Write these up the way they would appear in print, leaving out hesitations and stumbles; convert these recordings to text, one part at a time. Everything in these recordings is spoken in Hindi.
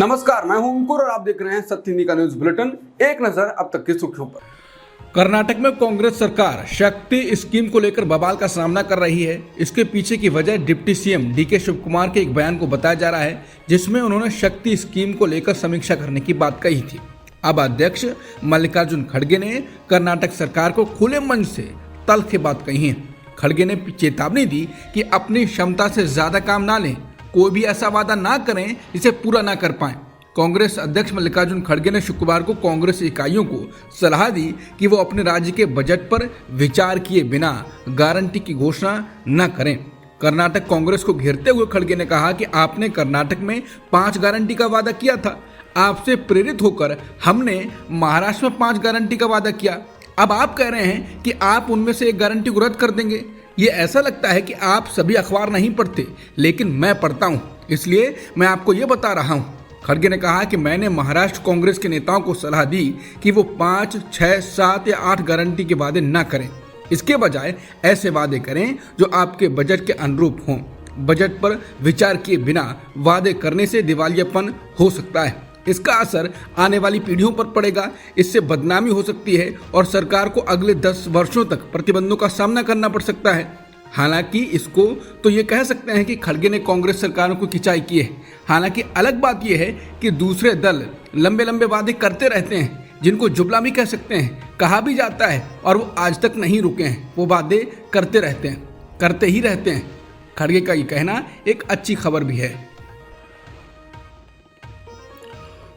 नमस्कार, मैं हूं अंकुर और आप देख रहे हैं सत्य हिंदी का न्यूज बुलेटिन। एक नजर अब तक की सुर्खियों पर। कर्नाटक में कांग्रेस सरकार शक्ति स्कीम को लेकर बवाल का सामना कर रही है। इसके पीछे की वजह डिप्टी सीएम डीके शिवकुमार के एक बयान को बताया जा रहा है, जिसमें उन्होंने शक्ति स्कीम को लेकर समीक्षा करने की बात कही थी। अब अध्यक्ष मल्लिकार्जुन खड़गे ने कर्नाटक सरकार को खुले मन से तल्ख की बात कही है। खड़गे ने चेतावनी दी कि अपनी क्षमता से ज्यादा काम ना लें, कोई भी ऐसा वादा ना करें जिसे पूरा ना कर पाएं। कांग्रेस अध्यक्ष मल्लिकार्जुन खड़गे ने शुक्रवार को कांग्रेस इकाइयों को सलाह दी कि वो अपने राज्य के बजट पर विचार किए बिना गारंटी की घोषणा न करें। कर्नाटक कांग्रेस को घेरते हुए खड़गे ने कहा कि आपने कर्नाटक में 5 गारंटी का वादा किया था। आपसे प्रेरित होकर हमने महाराष्ट्र में 5 गारंटी का वादा किया। अब आप कह रहे हैं कि आप उनमें से एक गारंटी को रद्द कर देंगे। ये ऐसा लगता है कि आप सभी अखबार नहीं पढ़ते, लेकिन मैं पढ़ता हूँ, इसलिए मैं आपको ये बता रहा हूँ। खड़गे ने कहा कि मैंने महाराष्ट्र कांग्रेस के नेताओं को सलाह दी कि वो 5, 6, 7 या 8 गारंटी के वादे न करें। इसके बजाय ऐसे वादे करें जो आपके बजट के अनुरूप हों। बजट पर विचार किए बिना वादे करने से दिवालियापन हो सकता है। इसका असर आने वाली पीढ़ियों पर पड़ेगा। इससे बदनामी हो सकती है और सरकार को अगले 10 वर्षों तक प्रतिबंधों का सामना करना पड़ सकता है। हालांकि इसको तो ये कह सकते हैं कि खड़गे ने कांग्रेस सरकारों को खिंचाई की है। हालांकि अलग बात यह है कि दूसरे दल लंबे लंबे वादे करते रहते हैं, जिनको जुमला भी कह सकते हैं, कहा भी जाता है, और वो आज तक नहीं रुके हैं। वो वादे करते रहते हैं, करते ही रहते हैं। खड़गे का ये कहना एक अच्छी खबर भी है।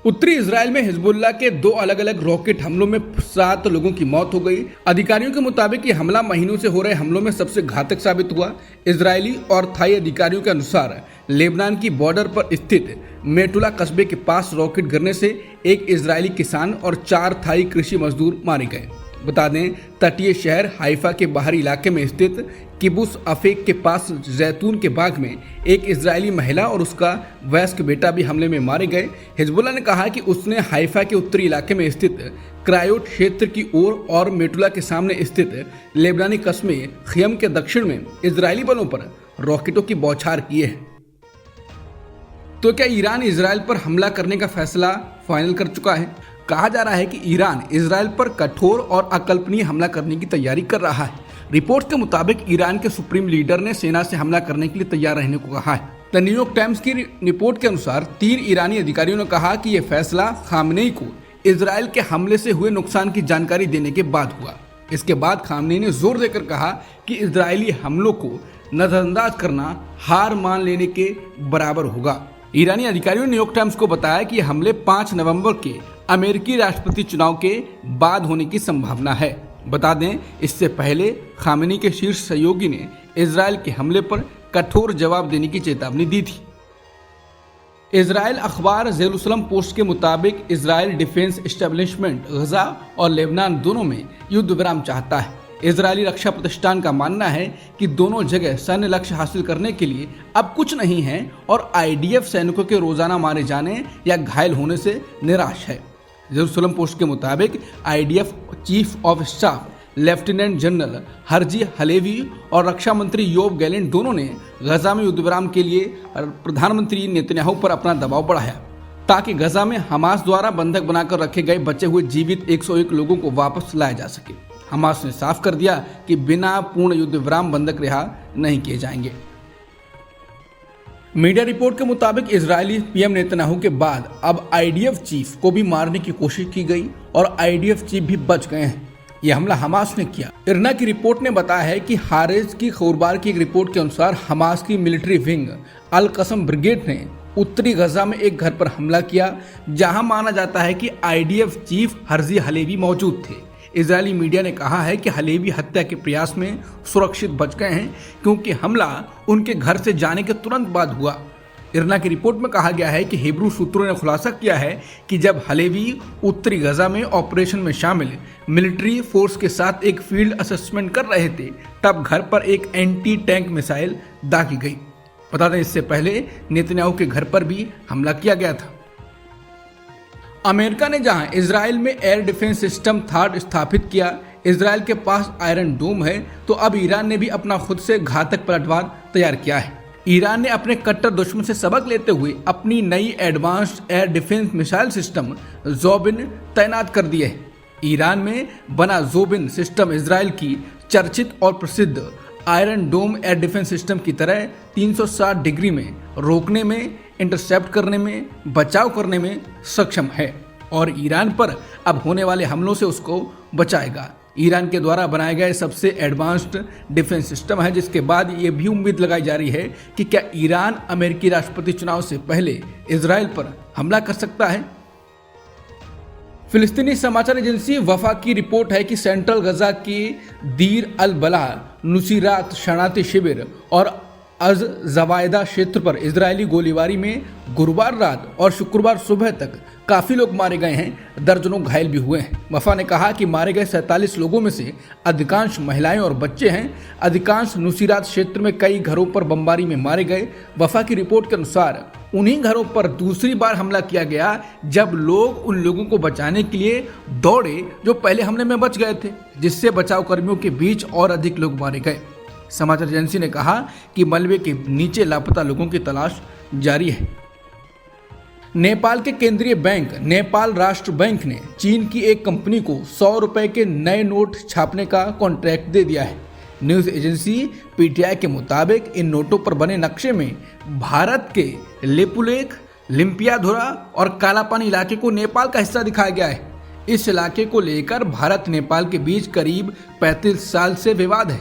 उत्तरी इजराइल में हिजबुल्लाह के 2 अलग अलग रॉकेट हमलों में 7 लोगों की मौत हो गई। अधिकारियों के मुताबिक ये हमला महीनों से हो रहे हमलों में सबसे घातक साबित हुआ। इजरायली और थाई अधिकारियों के अनुसार लेबनान की बॉर्डर पर स्थित मेटुला कस्बे के पास रॉकेट गिरने से एक इजरायली किसान और 4 थाई कृषि मजदूर मारे गए। बता दें, तटीय शहर हाइफा के बाहरी इलाके में स्थित किबुस अफेक के पास जैतून के बाग में एक इजरायली महिला और उसका वयस्क बेटा भी हमले में मारे गए। हिजबुल्लाह ने कहा कि उसने हाइफा के उत्तरी इलाके में स्थित क्रायोट क्षेत्र की ओर और मेटुला के सामने स्थित लेबनानी कस्बे खियम के दक्षिण में इजरायली बलों पर रॉकेटों की बौछार की है। तो क्या ईरान इजराइल पर हमला करने का फैसला फाइनल कर चुका है? कहा जा रहा है कि ईरान इजराइल पर कठोर और अकल्पनीय हमला करने की तैयारी कर रहा है। रिपोर्ट के मुताबिक ईरान के सुप्रीम लीडर ने सेना से हमला करने के लिए तैयार रहने को कहा है। द न्यूयॉर्क टाइम्स की रिपोर्ट के अनुसार 3 ईरानी अधिकारियों ने कहा कि यह फैसला खामनेई को इजराइल के हमले से हुए नुकसान की जानकारी देने के बाद हुआ। इसके बाद खामनेई ने जोर देकर कहा कि इजरायली हमलों को नजरअंदाज करना हार मान लेने के बराबर होगा। ईरानी अधिकारियों ने न्यूयॉर्क टाइम्स को बताया कि हमले 5 नवंबर के अमेरिकी राष्ट्रपति चुनाव के बाद होने की संभावना है। बता दें, इससे पहले खामेनी के शीर्ष सहयोगी ने इजराइल के हमले पर कठोर जवाब देने की चेतावनी दी थी। इजराइल अखबार जेरूसलम पोस्ट के मुताबिक इजराइल डिफेंस एस्टेब्लिशमेंट गजा और लेबनान दोनों में युद्ध विराम चाहता है। इजरायली रक्षा प्रतिष्ठान का मानना है कि दोनों जगह सैन्य लक्ष्य हासिल करने के लिए अब कुछ नहीं है और आईडीएफ सैनिकों के रोजाना मारे जाने या घायल होने से निराश है। जेरूसलम पोस्ट के मुताबिक IDF chief of staff lieutenant general Herzi Halevi और रक्षा मंत्री योब गैलेंट दोनों ने गजा में युद्ध विराम के लिए प्रधानमंत्री नेतन्याहू पर अपना दबाव बढ़ाया, ताकि गजा में हमास द्वारा बंधक बनाकर रखे गए बचे हुए जीवित 101 लोगों को वापस लाया जा सके। हमास ने साफ कर दिया कि बिना पूर्ण युद्ध विराम बंधक रिहा नहीं किए जाएंगे। मीडिया रिपोर्ट के मुताबिक इजरायली पीएम नेतन्याहू के बाद अब आईडीएफ चीफ को भी मारने की कोशिश की गई और आईडीएफ चीफ भी बच गए हैं। यह हमला हमास ने किया। इरना की रिपोर्ट ने बताया है कि हारेज की खबरदार की एक रिपोर्ट के अनुसार हमास की मिलिट्री विंग अल कसम ब्रिगेड ने उत्तरी गजा में एक घर पर हमला किया, जहां माना जाता है कि आईडीएफ चीफ हर्जी हलेवी मौजूद थे। इजरायली मीडिया ने कहा है कि हलेवी हत्या के प्रयास में सुरक्षित बच गए हैं, क्योंकि हमला उनके घर से जाने के तुरंत बाद हुआ। इरना की रिपोर्ट में कहा गया है कि हिब्रू सूत्रों ने खुलासा किया है कि जब हलेवी उत्तरी गजा में ऑपरेशन में शामिल मिलिट्री फोर्स के साथ एक फील्ड असेसमेंट कर रहे थे, तब घर पर एक एंटी टैंक मिसाइल दागी गई। बता दें, इससे पहले नेतन्याहू के घर पर भी हमला किया गया था। अमेरिका ने जहां इजराइल में एयर डिफेंस सिस्टम थाड स्थापित किया, इजराइल के पास आयरन डोम है, तो अब ईरान ने भी अपना खुद से घातक पलटवार तैयार किया है। ईरान ने अपने कट्टर दुश्मन से सबक लेते हुए अपनी नई advanced air defence missile system Jobin तैनात कर दिए है। ईरान में बना जोबिन सिस्टम इजराइल की चर्चित और प्रसिद्ध आयरन डोम एयर डिफेंस सिस्टम की तरह 360 डिग्री में रोकने में, इंटरसेप्ट करने में, बचाव करने में सक्षम है और ईरान पर अब होने वाले हमलों से उसको बचाएगा। ईरान के द्वारा बनाया गया सबसे एडवांस्ड डिफेंस सिस्टम है, जिसके बाद ये भी उम्मीद लगाई जा रही है कि क्या ईरान अमेरिकी राष्ट्रपति चुनाव से पहले इजराइल पर हमला कर सकता है। फिलिस्तीनी समाचार एजेंसी वफा की रिपोर्ट है कि सेंट्रल गजा की दीर अल बला, नुसीरात शरणार्थी शिविर और अज जवायदा क्षेत्र पर इजरायली गोलीबारी में गुरुवार रात और शुक्रवार सुबह तक काफ़ी लोग मारे गए हैं, दर्जनों घायल भी हुए हैं। वफा ने कहा कि मारे गए 47 लोगों में से अधिकांश महिलाएं और बच्चे हैं। अधिकांश नुसीरात क्षेत्र में कई घरों पर बमबारी में मारे गए। वफा की रिपोर्ट के अनुसार उन्हीं घरों पर दूसरी बार हमला किया गया जब लोग उन लोगों को बचाने के लिए दौड़े जो पहले हमले में बच गए थे, जिससे बचाव कर्मियों के बीच और अधिक लोग मारे गए। समाचार एजेंसी ने कहा कि मलबे के नीचे लापता लोगों की तलाश जारी है। नेपाल के केंद्रीय बैंक नेपाल राष्ट्र बैंक ने चीन की एक कंपनी को 100 रुपए के नए नोट छापने का कॉन्ट्रैक्ट दे दिया है। न्यूज एजेंसी पीटीआई के मुताबिक इन नोटों पर बने नक्शे में भारत के लेपुलेख, लिम्पियाधुरा और कालापानी इलाके को नेपाल का हिस्सा दिखाया गया है। इस इलाके को लेकर भारत नेपाल के बीच करीब 35 साल से विवाद है।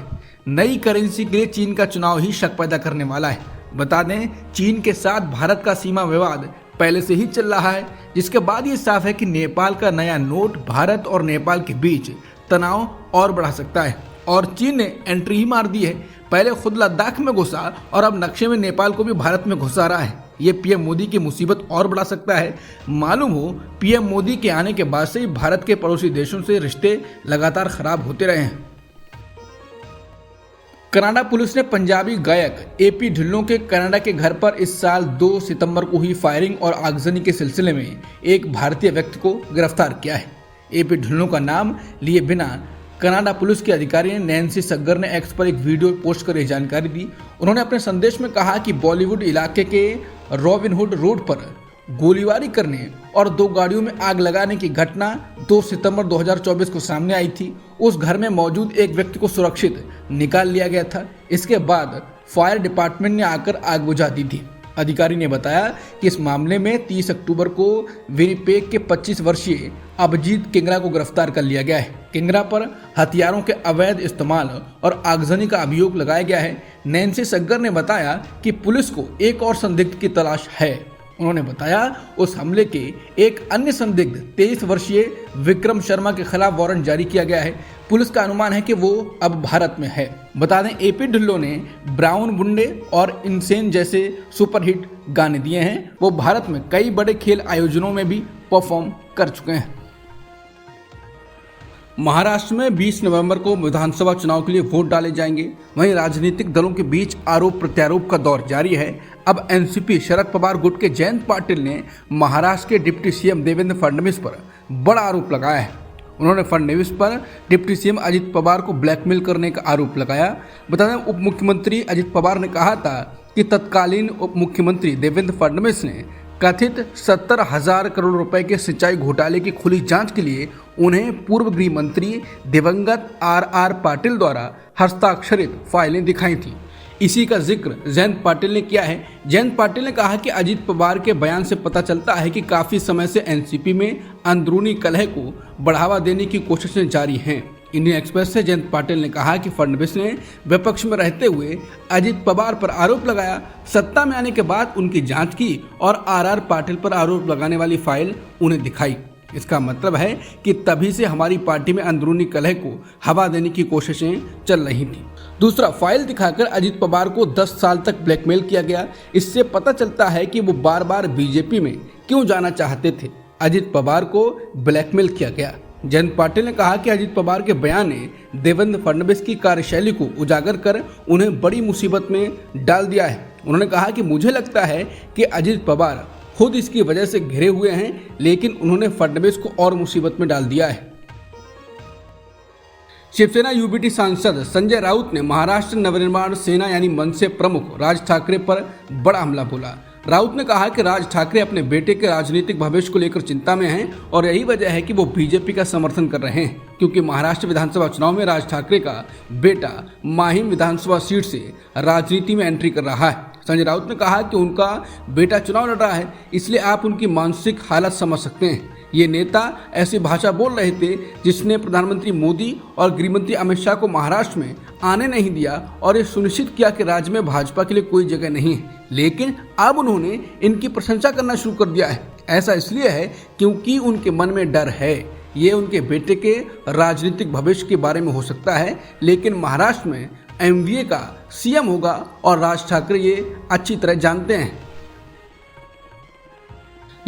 नई करेंसी के लिए चीन का चुनाव ही शक पैदा करने वाला है। बता दें, चीन के साथ भारत का सीमा विवाद पहले से ही चल रहा है, जिसके बाद ये साफ है कि नेपाल का नया नोट भारत और नेपाल के बीच तनाव और बढ़ा सकता है और चीन ने एंट्री ही मार दी है। पहले खुद लद्दाख में घुसा और अब नक्शे में नेपाल को भी भारत में घुसा रहा है। ये पीएम मोदी की मुसीबत और बढ़ा सकता है। मालूम हो, पीएम मोदी के आने के बाद से ही भारत के पड़ोसी देशों से रिश्ते लगातार खराब होते रहे हैं। कनाडा पुलिस ने पंजाबी गायक एपी ढिल्लों के कनाडा के घर पर इस साल 2 सितंबर को हुई फायरिंग और आगजनी के सिलसिले में एक भारतीय व्यक्ति को गिरफ्तार किया है। एपी ढिल्लों का नाम लिए बिना कनाडा पुलिस के अधिकारी नैन्सी सग्गर ने एक्स पर एक वीडियो पोस्ट कर यह जानकारी दी। उन्होंने अपने संदेश में कहा कि बॉलीवुड इलाके के रॉबिनहुड रोड पर गोलीबारी करने और 2 गाड़ियों में आग लगाने की घटना 2 सितंबर 2024 को सामने आई थी। उस घर में मौजूद एक व्यक्ति को सुरक्षित निकाल लिया गया था। इसके बाद फायर डिपार्टमेंट ने आकर आग बुझा दी थी। अधिकारी ने बताया कि इस मामले में 30 अक्टूबर को विनिपेग के 25 वर्षीय अभिजीत किंगरा को गिरफ्तार कर लिया गया है। किंगरा पर हथियारों के अवैध इस्तेमाल और आगजनी का अभियोग लगाया गया है। नैन्सी सग्गर ने बताया कि पुलिस को एक और संदिग्ध की तलाश है। उन्होंने बताया उस हमले के एक अन्य संदिग्ध 23 वर्षीय विक्रम शर्मा के खिलाफ वारंट जारी किया गया है। पुलिस का अनुमान है कि वो अब भारत में है। बता दें, एपी ढिल्लों ने ब्राउन बुंडे और इनसेन जैसे सुपरहिट गाने दिए हैं। वो भारत में कई बड़े खेल आयोजनों में भी परफॉर्म कर चुके हैं। महाराष्ट्र में 20 नवंबर को विधानसभा चुनाव के लिए वोट डाले जाएंगे। वहीं राजनीतिक दलों के बीच आरोप प्रत्यारोप का दौर जारी है। अब एनसीपी शरद पवार गुट के जयंत पाटिल ने महाराष्ट्र के डिप्टी सीएम देवेंद्र फडणवीस पर बड़ा आरोप लगाया है। उन्होंने फडणवीस पर डिप्टी सीएम अजित पवार को ब्लैकमेल करने का आरोप लगाया। बता दें, उप मुख्यमंत्री अजित पवार ने कहा था कि तत्कालीन उप मुख्यमंत्री देवेंद्र फडणवीस ने कथित 70,000 करोड़ रुपए के सिंचाई घोटाले की खुली जांच के लिए उन्हें पूर्व गृह मंत्री दिवंगत आर पाटिल द्वारा हस्ताक्षरित फाइलें दिखाई थी। इसी का जिक्र जयंत पाटिल ने किया है। जयंत पाटिल ने कहा कि अजित पवार के बयान से पता चलता है कि काफ़ी समय से एनसीपी में अंदरूनी कलह को बढ़ावा देने की कोशिशें जारी हैं। इंडियन एक्सप्रेस से जयंत पाटिल ने कहा कि फडणवीस ने विपक्ष में रहते हुए अजित पवार पर आरोप लगाया, सत्ता में आने के बाद उनकी जांच की और आर पाटिल पर आरोप लगाने वाली फाइल उन्हें दिखाई। इसका मतलब है कि तभी से हमारी पार्टी में अंदरूनी कलह को हवा देने की कोशिशें चल रही थी। दूसरा, फाइल दिखाकर अजित पवार को 10 साल तक ब्लैकमेल किया गया। इससे पता चलता है कि वो बार बार बीजेपी में क्यों जाना चाहते थे। अजित पवार को ब्लैकमेल किया गया। जयंत पाटिल ने कहा कि अजित पवार के बयान ने देवेंद्र फडणवीस की कार्यशैली को उजागर कर उन्हें बड़ी मुसीबत में डाल दिया है। उन्होंने कहा कि मुझे लगता है कि अजित पवार खुद इसकी वजह से घिरे हुए हैं, लेकिन उन्होंने फडणवीस को और मुसीबत में डाल दिया है। शिवसेना यूबीटी सांसद संजय राउत ने महाराष्ट्र नवनिर्माण सेना यानी मनसे प्रमुख राज ठाकरे पर बड़ा हमला बोला। राउत ने कहा कि राज ठाकरे अपने बेटे के राजनीतिक भविष्य को लेकर चिंता में हैं और यही वजह है कि वो बीजेपी का समर्थन कर रहे हैं, क्योंकि महाराष्ट्र विधानसभा चुनाव में राज ठाकरे का बेटा माहिम विधानसभा सीट से राजनीति में एंट्री कर रहा है। संजय राउत ने कहा कि उनका बेटा चुनाव लड़ रहा है, इसलिए आप उनकी मानसिक हालत समझ सकते हैं। ये नेता ऐसी भाषा बोल रहे थे जिसने प्रधानमंत्री मोदी और गृहमंत्री अमित शाह को महाराष्ट्र में आने नहीं दिया और ये सुनिश्चित किया कि राज्य में भाजपा के लिए कोई जगह नहीं है। लेकिन अब उन्होंने इनकी प्रशंसा करना शुरू कर दिया है। ऐसा इसलिए है क्योंकि उनके मन में डर है। ये उनके बेटे के राजनीतिक भविष्य के बारे में हो सकता है, लेकिन महाराष्ट्र में एमवीए का सीएम होगा और राज ठाकरे ये अच्छी तरह जानते हैं।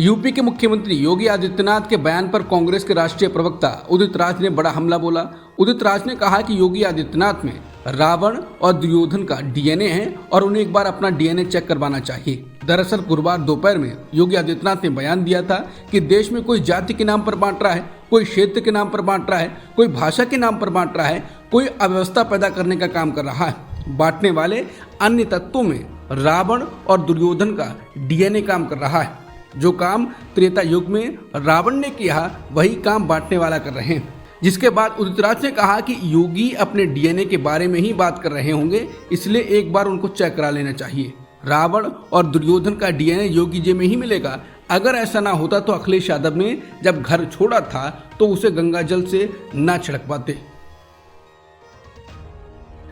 यूपी के मुख्यमंत्री योगी आदित्यनाथ के बयान पर कांग्रेस के राष्ट्रीय प्रवक्ता उदित राज ने बड़ा हमला बोला। उदित राज ने कहा कि योगी आदित्यनाथ में रावण और दुर्योधन का डीएनए है और उन्हें एक बार अपना डीएनए चेक करवाना चाहिए। दरअसल गुरुवार दोपहर में योगी आदित्यनाथ ने बयान दिया था कि देश में कोई जाति के नाम पर बांट रहा है, कोई क्षेत्र के नाम पर बांट रहा है, कोई भाषा के नाम पर बांट रहा है, कोई अव्यवस्था पैदा करने का काम कर रहा है। बांटने वाले अन्य तत्वों में रावण और दुर्योधन का डीएनए काम कर रहा है। जो काम त्रेता युग में रावण ने किया वही काम बांटने वाला कर रहे हैं। जिसके बाद उदित राज ने कहा कि योगी अपने डीएनए के बारे में ही बात कर रहे होंगे, इसलिए एक बार उनको चेक करा लेना चाहिए। रावण और दुर्योधन का डीएनए योगी जी में ही मिलेगा। अगर ऐसा ना होता तो अखिलेश यादव ने जब घर छोड़ा था तो उसे गंगा जल से ना छिड़क पाते।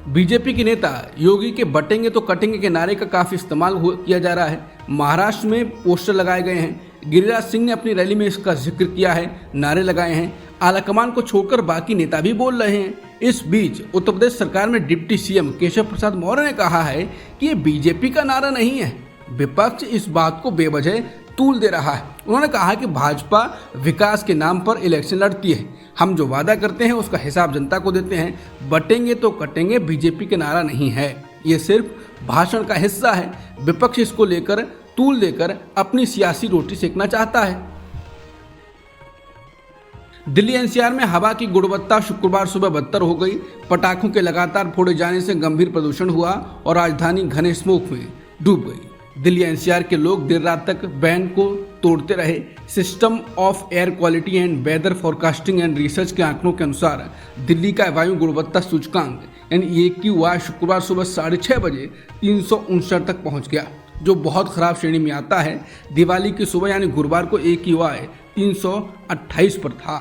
बीजेपी के नेता योगी के बटेंगे तो कटेंगे के नारे का काफी इस्तेमाल किया जा रहा है। महाराष्ट्र में पोस्टर लगाए गए हैं। गिरिराज सिंह ने अपनी रैली में इसका जिक्र किया है, नारे लगाए हैं। आलाकमान को छोड़कर बाकी नेता भी बोल रहे हैं। इस बीच उत्तर प्रदेश सरकार में डिप्टी सीएम केशव प्रसाद मौर्य ने कहा है कि ये बीजेपी का नारा नहीं है, विपक्ष इस बात को बेवजह तूल दे रहा है। उन्होंने कहा कि भाजपा विकास के नाम पर इलेक्शन लड़ती है, हम जो वादा करते हैं उसका हिसाब जनता को देते हैं। बटेंगे तो कटेंगे बीजेपी के नारा नहीं है, ये सिर्फ भाषण का हिस्सा है। विपक्ष इसको लेकर तूल देकर अपनी सियासी रोटी सेकना चाहता है। दिल्ली एनसीआर में हवा की गुणवत्ता शुक्रवार सुबह बदतर हो गई। पटाखों के लगातार फोड़े जाने से गंभीर प्रदूषण हुआ और राजधानी घने स्मोक में डूब गई। दिल्ली एनसीआर के लोग देर रात तक बैन को तोड़ते रहे। System of air quality and weather forecasting and research के आंकड़ों के अनुसार दिल्ली का वायु गुणवत्ता सूचकांक यानी AQI शुक्रवार सुबह 6:30 बजे 359 तक पहुंच गया, जो बहुत खराब श्रेणी में आता है। दिवाली की सुबह यानी गुरुवार को AQI 328 पर था।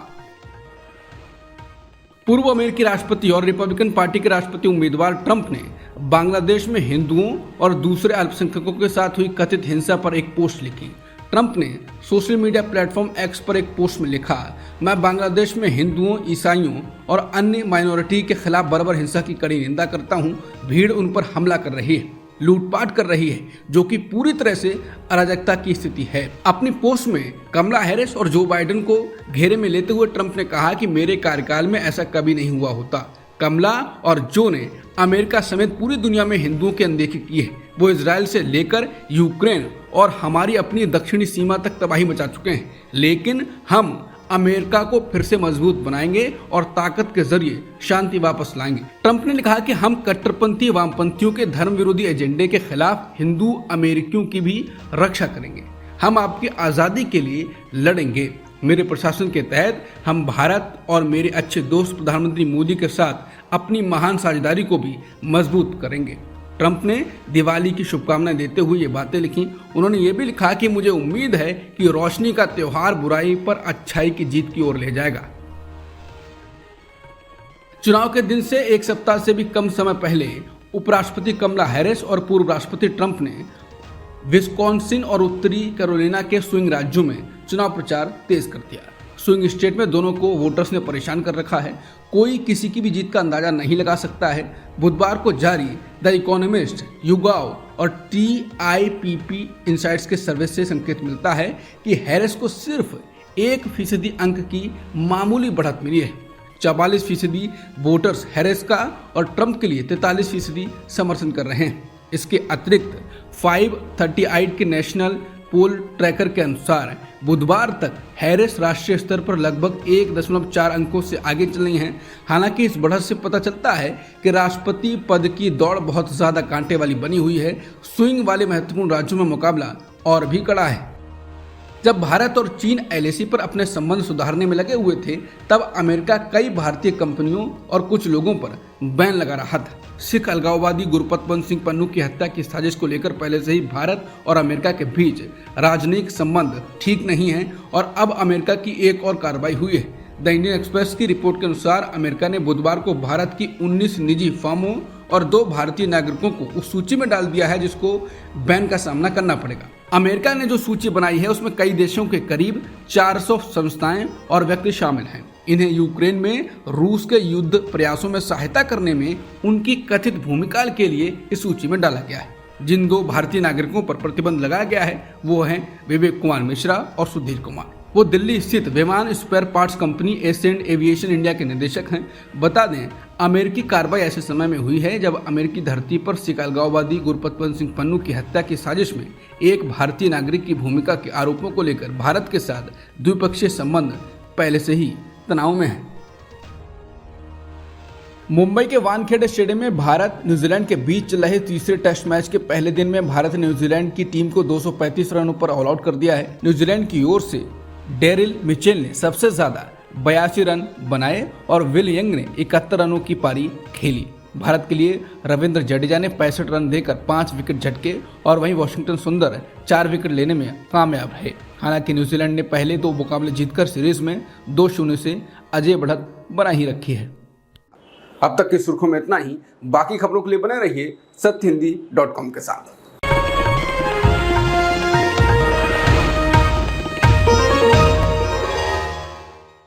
पूर्व अमेरिकी राष्ट्रपति और रिपब्लिकन पार्टी के राष्ट्रपति उम्मीदवार ट्रंप ने बांग्लादेश में हिंदुओं और दूसरे अल्पसंख्यकों के साथ हुई कथित हिंसा पर एक पोस्ट लिखी। ट्रंप ने सोशल मीडिया प्लेटफॉर्म एक्स पर एक पोस्ट में लिखा, मैं बांग्लादेश में हिंदुओं, ईसाइयों और अन्य माइनॉरिटी के खिलाफ बर्बर हिंसा की कड़ी निंदा करता हूं। भीड़ उन पर हमला कर रही है, लूटपाट कर रही है, जो कि पूरी तरह से अराजकता की स्थिति है। अपनी पोस्ट में कमला हैरिस और जो बाइडेन को घेरे में लेते हुए ट्रंप ने कहा कि मेरे कार्यकाल में ऐसा कभी नहीं हुआ होता। कमला और जो ने अमेरिका समेत पूरी दुनिया में हिंदुओं की अनदेखी की है। वो इजराइल से लेकर यूक्रेन और हमारी अपनी दक्षिणी सीमा तक तबाही मचा चुके हैं, लेकिन हम अमेरिका को फिर से मजबूत बनाएंगे और ताकत के जरिए शांति वापस लाएंगे। ट्रंप ने कहा कि हम कट्टरपंथी वामपंथियों के धर्म विरोधी एजेंडे के खिलाफ हिंदू अमेरिकियों की भी रक्षा करेंगे। हम आपकी आज़ादी के लिए लड़ेंगे। मेरे प्रशासन के तहत हम भारत और मेरे अच्छे दोस्त प्रधानमंत्री मोदी के साथ अपनी महान साझेदारी को भी मजबूत करेंगे। ट्रंप ने दिवाली की शुभकामनाएं देते हुए ये बातें लिखी। उन्होंने ये भी लिखा कि मुझे उम्मीद है कि रोशनी का त्योहार बुराई पर अच्छाई की जीत की ओर ले जाएगा। चुनाव के दिन से एक सप्ताह से भी कम समय पहले उपराष्ट्रपति कमला हैरिस और पूर्व राष्ट्रपति ट्रंप ने विस्कॉन्सिन और उत्तरी कैरोलिना के स्विंग राज्यों में चुनाव प्रचार तेज कर दिया। स्विंग स्टेट में दोनों को वोटर्स ने परेशान कर रखा है। कोई किसी की भी जीत का अंदाजा नहीं लगा सकता है। बुधवार को जारी द इकोनॉमिस्ट, युगाव और TIPP इनसाइट्स के सर्वे से संकेत मिलता है कि हैरिस को सिर्फ 1% अंक की मामूली बढ़त मिली है। 44% वोटर्स हैरिस का और ट्रंप के लिए 43% समर्थन कर रहे हैं। इसके अतिरिक्त 538 के नेशनल पोल ट्रैकर के अनुसार बुधवार तक हैरिस राष्ट्रीय स्तर पर लगभग 1.4 अंकों से आगे चल रही हैं। हालांकि इस बढ़त से पता चलता है कि राष्ट्रपति पद की दौड़ बहुत ज्यादा कांटे वाली बनी हुई है। स्विंग वाले महत्वपूर्ण राज्यों में मुकाबला और भी कड़ा है। जब भारत और चीन एलएसी पर अपने संबंध सुधारने में लगे हुए थे, तब अमेरिका कई भारतीय कंपनियों और कुछ लोगों पर बैन लगा रहा था। सिख अलगाववादी गुरपतवंत सिंह पन्नू की हत्या की साजिश को लेकर पहले से ही भारत और अमेरिका के बीच राजनयिक संबंध ठीक नहीं है और अब अमेरिका की एक और कार्रवाई हुई है। द इंडियन एक्सप्रेस की रिपोर्ट के अनुसार अमेरिका ने बुधवार को भारत की 19 निजी फर्मों और 2 भारतीय नागरिकों को उस सूची में डाल दिया है जिसको बैन का सामना करना पड़ेगा। अमेरिका ने जो सूची बनाई है उसमें कई देशों के करीब 400 संस्थाएं और व्यक्ति शामिल हैं। इन्हें यूक्रेन में रूस के युद्ध प्रयासों में सहायता करने में उनकी कथित भूमिका के लिए इस सूची में डाला गया है। जिन 2 भारतीय नागरिकों पर प्रतिबंध लगाया गया है वो हैं विवेक कुमार मिश्रा और सुधीर कुमार। वो दिल्ली स्थित विमान spare parts company Ascent Aviation India के निदेशक हैं। बता दें, अमेरिकी कार्रवाई ऐसे समय में हुई है जब अमेरिकी धरती पर सिख अलगाववादी गुरपतवंत सिंह पन्नू की हत्या की साजिश में एक भारतीय नागरिक की भूमिका के आरोपों को लेकर भारत के साथ द्विपक्षीय संबंध पहले से ही तनाव में है। मुंबई के वानखेड़े स्टेडियम में भारत न्यूजीलैंड के बीच चल रहे तीसरे टेस्ट मैच के पहले दिन में भारत ने न्यूजीलैंड की टीम को 235 रनों पर ऑल आउट कर दिया है। न्यूजीलैंड की ओर से डेरिल मिचेल ने सबसे ज्यादा 82 रन बनाए और विल यंग ने 71 रनों की पारी खेली। भारत के लिए रविंद्र जडेजा ने 65 रन देकर 5 विकेट झटके और वहीं वाशिंगटन सुंदर 4 विकेट लेने में कामयाब रहे। हालांकि न्यूजीलैंड ने पहले 2 मुकाबले जीतकर सीरीज में 2-0 से अजय बढ़त बना ही रखी है। अब तक की सुर्खियों में इतना ही। बाकी खबरों के लिए बने रहिए सत्यहिंदी.com के साथ।